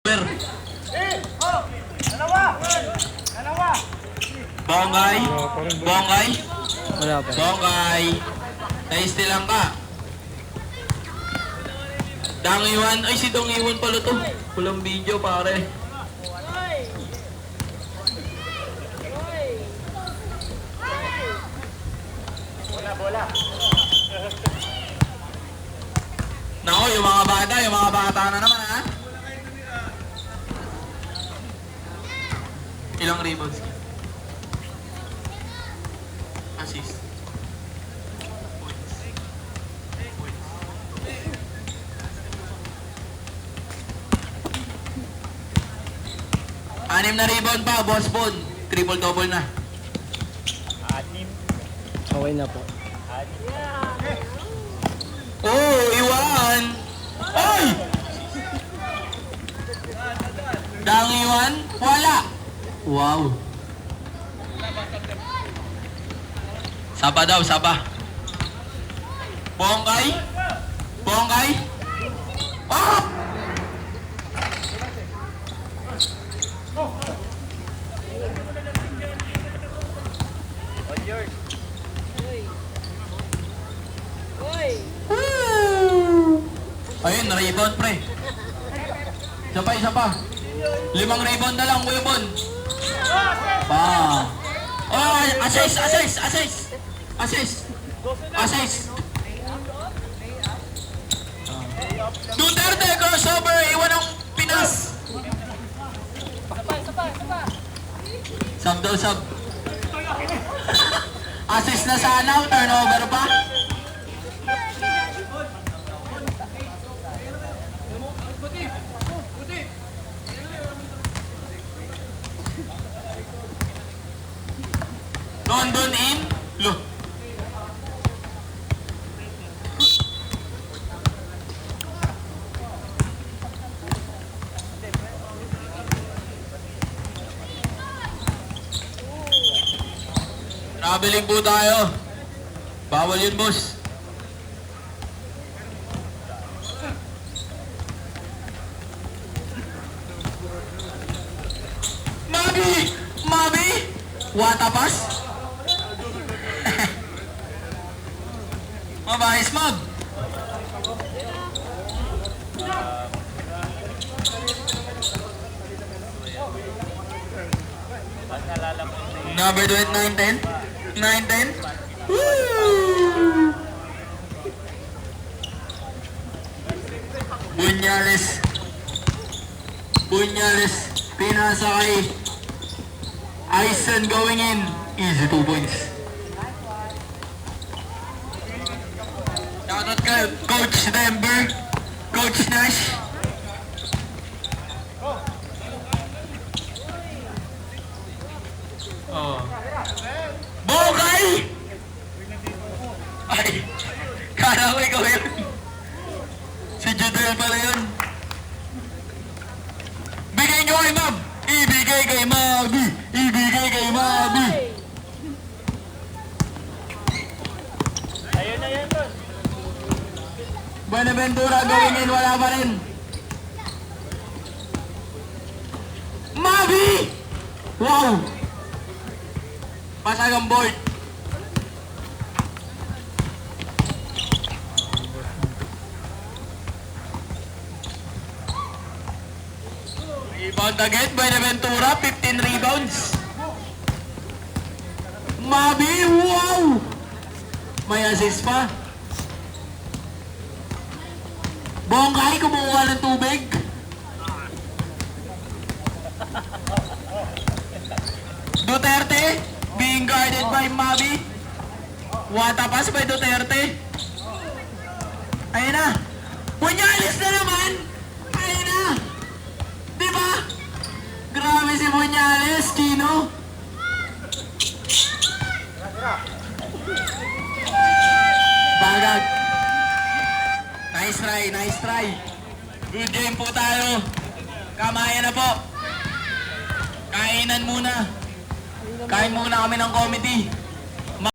Bongay? Bongay? Wala pa. Bongay? Naiste lang ka. Dangiwan? Ay, si Dangiwan pala to. Pulang video, pare. Bola. Nako, yung mga bata na naman, ha? Ilang rebounds? Assist. Anim na rebound pa, Boss Bon. Triple-double na. Okay na po. Oh, Iwan! Ay! Dang Iwan? Wala! Wow! Saba daw, saba. Bongkay? Bongkay? Ah! Ayun, na-rebound, pre. Isa pa. 5 rebound na lang, Kuya Bon. Pa. Oh, assist. Duterte, crossover, iwan ang Pinas. Sub daw, sub. Assist na sana, turnover pa. London in? Lo. Traveling po tayo. Bawal yun, boss. Mabi! Watapas? Mabahis, Mab. Number 9-10. 9-10. Bunyales. Pinasa kay Aisen going in. Easy 2 points. Shoutout ka, Coach Denver, Coach Nash. Oh. Bokay! Ay, kala ko ikaw yun. Si Judel pala yun. Bigay nyo kay Mab! Ibigay kay Mabi! Buenaventura going in, wala pa rin. Mabi! Wow! Pasag ang board. Rebound again, Buenaventura, 15 rebounds. Mabi, wow! May assist pa. Bongkay, kumuha ng tubig. Duterte, being guarded by Mabi. Watapas by Duterte. Ayun na. Bunyales na naman. Ayun na. Diba? Grabe si Bunyales, Kino. Bagag. Nice try. Good game po tayo. Kamayan na po. Kainan muna. Kain muna kami ng committee.